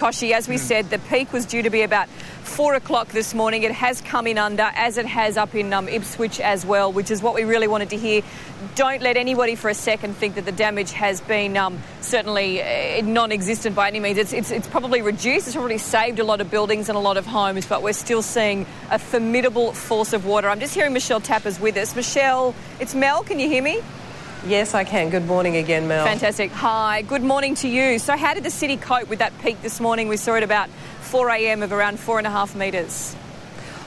Koshi, as we said, the peak was due to be about 4 o'clock this morning. It has come in under, as it has up in Ipswich as well, which is what we really wanted to hear. Don't let anybody for a second think that the damage has been certainly non-existent by any means. It's probably reduced. It's probably saved a lot of buildings and a lot of homes, but we're still seeing a formidable force of water. I'm just hearing Michelle Tapper's with us. Michelle, it's Mel. Can you hear me? Yes, I can. Good morning again, Mel. Fantastic. Hi, good morning to you. So how did the city cope with that peak this morning? We saw it about 4 a.m. of around 4.5 metres.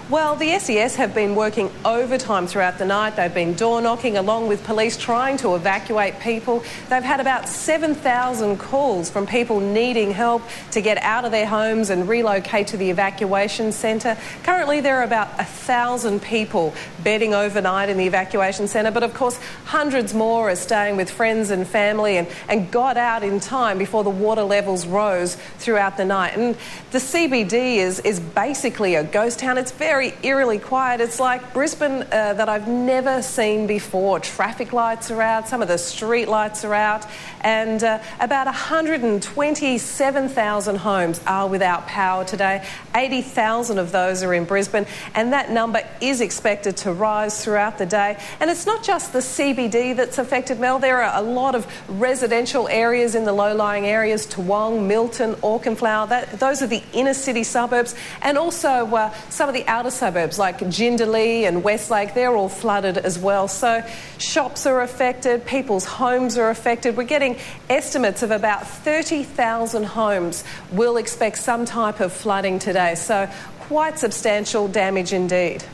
Well, the SES have been working overtime throughout the night. They've been door knocking along with police trying to evacuate people. They've had about 7,000 calls from people needing help to get out of their homes and relocate to the evacuation centre. Currently, there are about 1,000 people bedding overnight in the evacuation centre, but of course, hundreds more are staying with friends and family and got out in time before the water levels rose throughout the night. And the CBD is basically a ghost town. It's very eerily quiet. It's like Brisbane that I've never seen before. Traffic lights are out, some of the street lights are out, and about 127,000 homes are without power today. 80,000 of those are in Brisbane, and that number is expected to rise throughout the day. And it's not just the CBD that's affected, Mel. There are a lot of residential areas in the low-lying areas, Toowong, Milton, Auchenflower. Those are the inner city suburbs, and also some of the outer suburbs like Jindalee and Westlake. They're all flooded as well. So shops are affected, people's homes are affected. We're getting estimates of about 30,000 homes will expect some type of flooding today. So quite substantial damage indeed.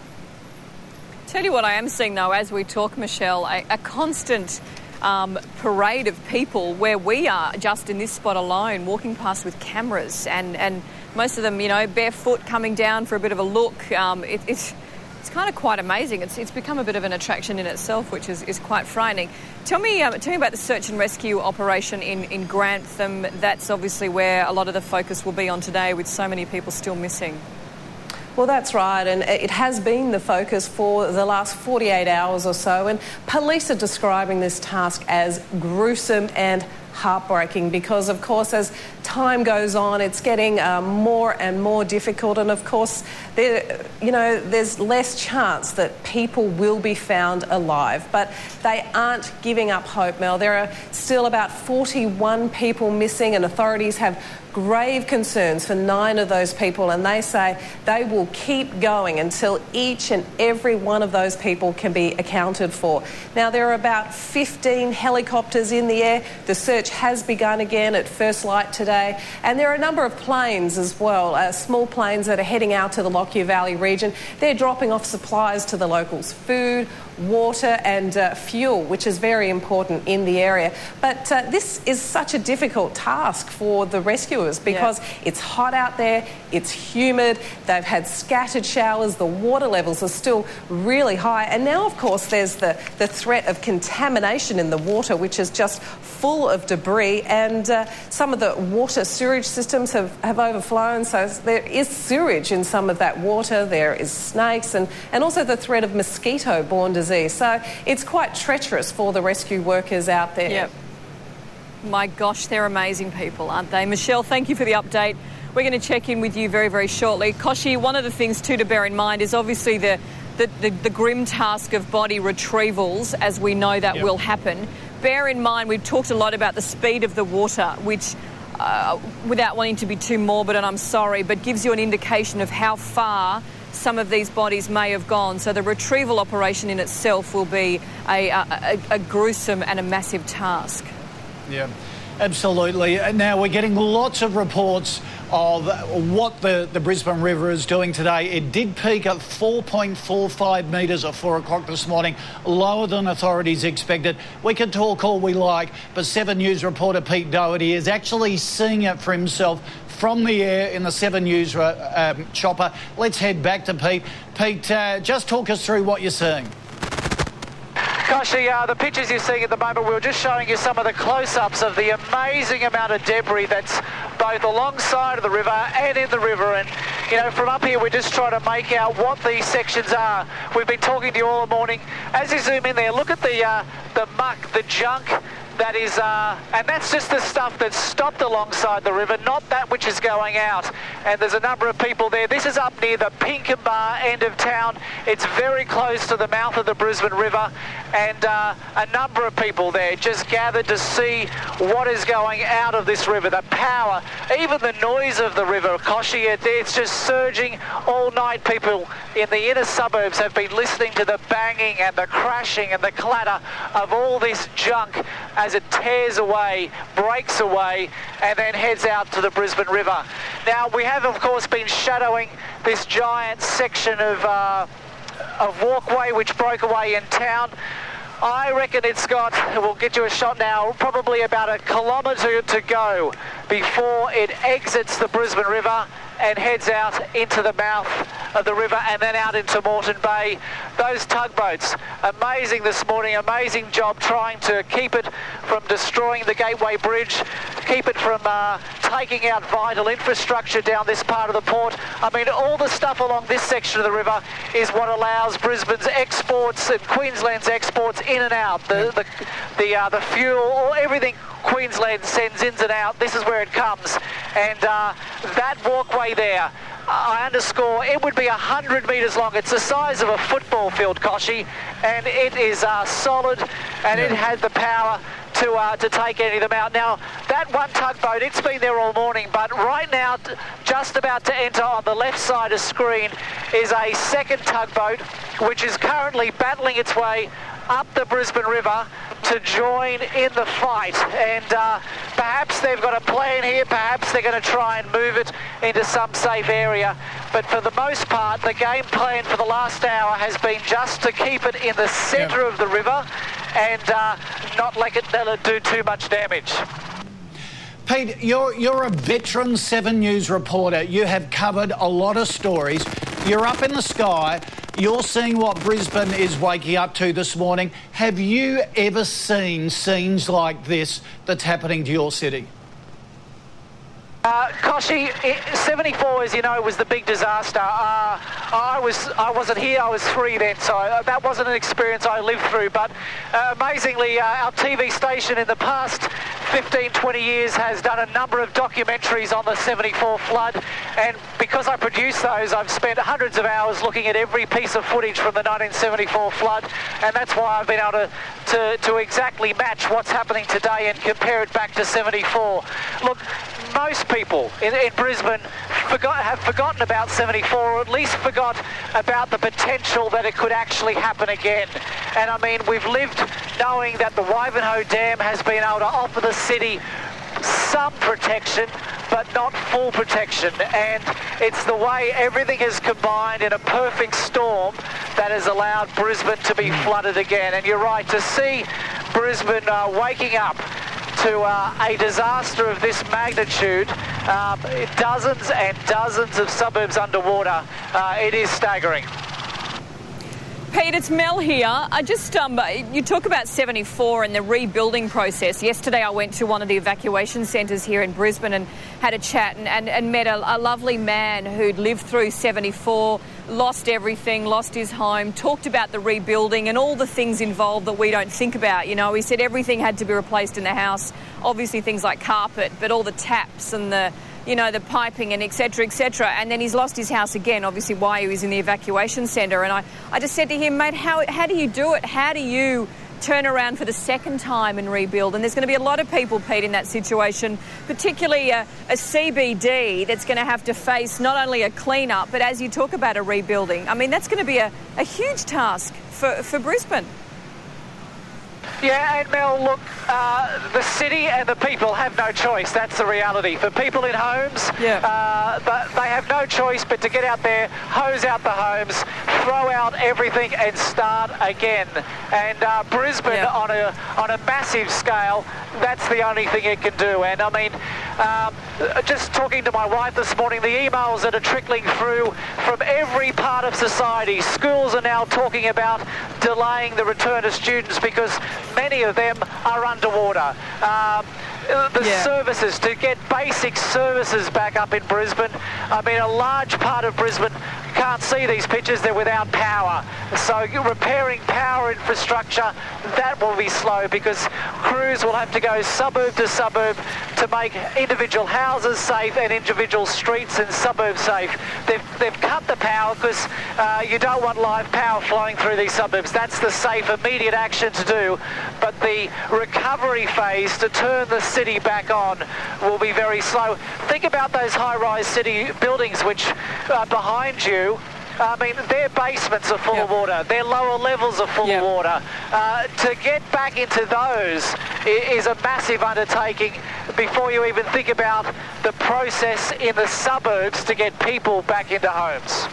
Tell you what I am seeing though as we talk, Michelle, a constant parade of people where we are just in this spot alone walking past with cameras and most of them, you know, barefoot coming down for a bit of a look. It's kind of quite amazing. It's become a bit of an attraction in itself, which is quite frightening. Tell me about the search and rescue operation in Grantham. That's obviously where a lot of the focus will be on today, with so many people still missing. Well, that's right, and it has been the focus for the last 48 hours or so, and police are describing this task as gruesome and heartbreaking because, of course, as time goes on, it's getting more and more difficult, and of course, there's less chance that people will be found alive. But they aren't giving up hope, Mel. There are still about 41 people missing, and authorities have grave concerns for 9 of those people, and they say they will keep going until each and every one of those people can be accounted for. Now, there are about 15 helicopters in the air. The search has begun again at first light today, and there are a number of planes as well, small planes that are heading out to the Lockyer Valley region. They're dropping off supplies to the locals, food, water and fuel, which is very important in the area. But this is such a difficult task for the rescuers because it's hot out there, it's humid, they've had scattered showers, the water levels are still really high, and now of course there's the threat of contamination in the water, which is just full of debris, and some of the water sewage systems have overflown, so there is sewage in some of that water, there is snakes and also the threat of mosquito-borne disease. So it's quite treacherous for the rescue workers out there. Yep. My gosh, they're amazing people, aren't they? Michelle, thank you for the update. We're going to check in with you very, very shortly. Koshi, one of the things too to bear in mind is obviously the grim task of body retrievals, as we know that will happen. Bear in mind, we've talked a lot about the speed of the water, which, without wanting to be too morbid, and I'm sorry, but gives you an indication of how far some of these bodies may have gone. So the retrieval operation in itself will be a gruesome and a massive task. Yeah, absolutely. Now, we're getting lots of reports of what the Brisbane River is doing today. It did peak at 4.45 metres at 4 o'clock this morning, lower than authorities expected. We can talk all we like, but 7 News reporter Pete Doherty is actually seeing it for himself from the air in the 7 News chopper. Let's head back to Pete. Pete, just talk us through what you're seeing. Koshi, the pictures you're seeing at the moment, we were just showing you some of the close-ups of the amazing amount of debris that's both alongside of the river and in the river. And, you know, from up here, we're just trying to make out what these sections are. We've been talking to you all morning. As you zoom in there, look at the muck, the junk, that is, and that's just the stuff that's stopped alongside the river, not that which is going out. And there's a number of people there. This is up near the Pinkenbar end of town. It's very close to the mouth of the Brisbane River, and a number of people there just gathered to see what is going out of this river. The power, even the noise of the river, Koshi, it's just surging all night. People in the inner suburbs have been listening to the banging and the crashing and the clatter of all this junk as it tears away, breaks away, and then heads out to the Brisbane River. Now, we have, of course, been shadowing this giant section of walkway which broke away in town. I reckon it's got, we'll get you a shot now, probably about 1 kilometre to go before it exits the Brisbane River and heads out into the mouth of the river and then out into Moreton Bay. Those tugboats, amazing this morning, amazing job trying to keep it from destroying the Gateway Bridge, keep it from taking out vital infrastructure down this part of the port. I mean, all the stuff along this section of the river is what allows Brisbane's exports and Queensland's exports in and out. The fuel, or everything Queensland sends in and out, this is where it comes. And that walkway there, I underscore, it would be 100 metres long. It's the size of a football field, Koshi, and it is solid, and it had the power to take any of them out. Now, that one tugboat, it's been there all morning, but right now, just about to enter on the left side of screen is a second tugboat, which is currently battling its way up the Brisbane River to join in the fight. And perhaps they've got a plan here, perhaps they're going to try and move it into some safe area. But for the most part, the game plan for the last hour has been just to keep it in the centre of the river and not let it do too much damage. Pete, you're a veteran 7 News reporter. You have covered a lot of stories. You're up in the sky. You're seeing what Brisbane is waking up to this morning. Have you ever seen scenes like this that's happening to your city? Koshi, 74, as you know, was the big disaster. I wasn't here, I was 3 then, so that wasn't an experience I lived through. But amazingly, our TV station in the past 15, 20 years has done a number of documentaries on the 74 flood, and because I produce those, I've spent hundreds of hours looking at every piece of footage from the 1974 flood, and that's why I've been able to exactly match what's happening today and compare it back to 74. Look, most people in Brisbane have forgotten about 74, or at least forgot about the potential that it could actually happen again. And I mean, we've lived knowing that the Wivenhoe Dam has been able to offer the city some protection, but not full protection. And it's the way everything has combined in a perfect storm that has allowed Brisbane to be flooded again. And you're right, to see Brisbane waking up to a disaster of this magnitude, dozens and dozens of suburbs underwater, it is staggering. Pete, it's Mel here. I just, you talk about 74 and the rebuilding process. Yesterday I went to one of the evacuation centres here in Brisbane and had a chat and met a lovely man who'd lived through 74, lost everything, lost his home, talked about the rebuilding and all the things involved that we don't think about. You know, he said everything had to be replaced in the house, obviously things like carpet, but all the taps and the piping and et cetera, and then he's lost his house again, obviously why he was in the evacuation centre. And I just said to him, mate, how do you do it? How do you turn around for the second time and rebuild? And there's going to be a lot of people, Pete, in that situation, particularly a CBD that's going to have to face not only a clean-up, but as you talk about a rebuilding, I mean, that's going to be a huge task for Brisbane. Yeah, and Mel, look, the city and the people have no choice. That's the reality. For people in homes, they have no choice but to get out there, hose out the homes, throw out everything and start again. And Brisbane, on a massive scale, that's the only thing it can do. And I mean, just talking to my wife this morning, the emails that are trickling through from every part of society. Schools are now talking about delaying the return of students because many of them are underwater. Services, to get basic services back up in Brisbane. I mean, a large part of Brisbane can't see these pictures, they're without power. So repairing power infrastructure, that will be slow because crews will have to go suburb to suburb to make individual houses safe and individual streets and suburbs safe. They've cut the power because you don't want live power flowing through these suburbs. That's the safe, immediate action to do. But the recovery phase to turn the city back on will be very slow. Think about those high-rise city buildings which are behind you. I mean, their basements are full of water. Their lower levels are full of water. To get back into those is a massive undertaking before you even think about the process in the suburbs to get people back into homes.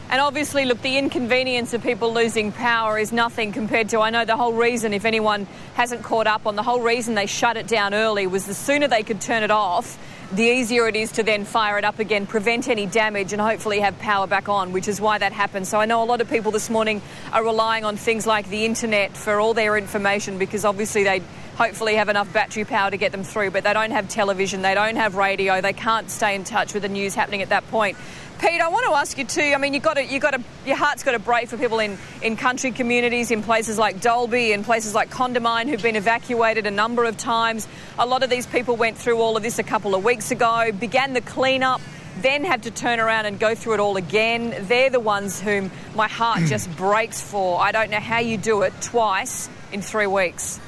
And obviously, look, the inconvenience of people losing power is nothing compared to, I know the whole reason, if anyone hasn't caught up on, the whole reason they shut it down early was the sooner they could turn it off, the easier it is to then fire it up again, prevent any damage and hopefully have power back on, which is why that happened. So I know a lot of people this morning are relying on things like the internet for all their information because obviously they hopefully have enough battery power to get them through, but they don't have television, they don't have radio, they can't stay in touch with the news happening at that point. Pete, I want to ask you too, I mean, your heart's got to break for people in country communities, in places like Dalby, in places like Condamine who've been evacuated a number of times. A lot of these people went through all of this a couple of weeks ago, began the clean-up, then had to turn around and go through it all again. They're the ones whom my heart just breaks for. I don't know how you do it twice in 3 weeks.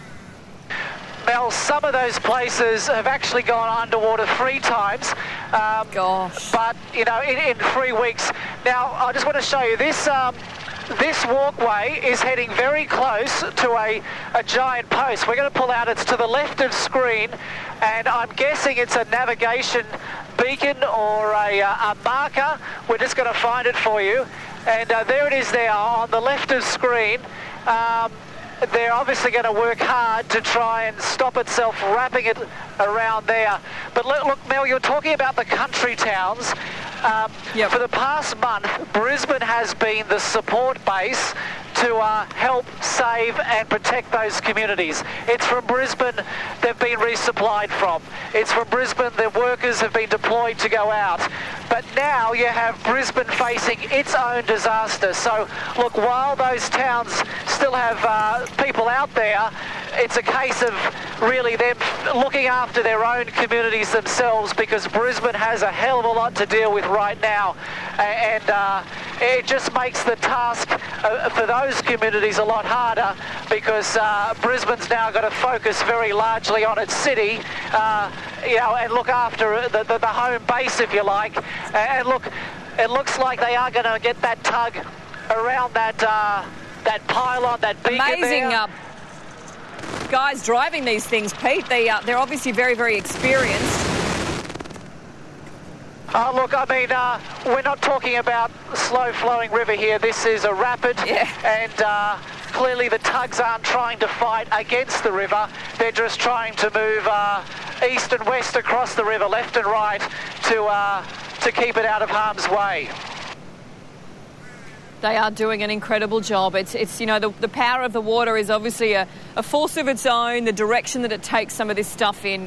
Mel, some of those places have actually gone underwater 3 times. Gosh. But, you know, in 3 weeks. Now, I just want to show you this. This walkway is heading very close to a giant post. We're going to pull out. It's to the left of screen, and I'm guessing it's a navigation beacon or a marker. We're just going to find it for you. And there it is there on the left of screen. They're obviously going to work hard to try and stop itself wrapping it around there. But look, Mel, you're talking about the country towns. For the past month, Brisbane has been the support base to help save and protect those communities. It's from Brisbane they've been resupplied from. It's from Brisbane the workers have been deployed to go out. But now you have Brisbane facing its own disaster. So, look, while those towns still have people out there, it's a case of really them looking after their own communities themselves because Brisbane has a hell of a lot to deal with right now. And it just makes the task for those communities a lot harder because Brisbane's now got to focus very largely on its city, and look after the home base, if you like. And look, it looks like they are going to get that tug around that pylon, that beacon. Amazing guys driving these things, Pete. They're obviously very, very experienced. Look, I mean, we're not talking about a slow-flowing river here. This is a rapid, and clearly the tugs aren't trying to fight against the river. They're just trying to move east and west across the river, left and right, to keep it out of harm's way. They are doing an incredible job. It's you know, the power of the water is obviously a force of its own. The direction that it takes some of this stuff in,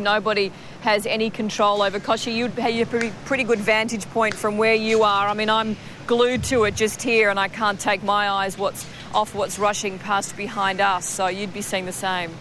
nobody has any control over. Koshi, you have a pretty good vantage point from where you are. I mean, I'm glued to it just here and I can't take my eyes off what's rushing past behind us. So you'd be seeing the same.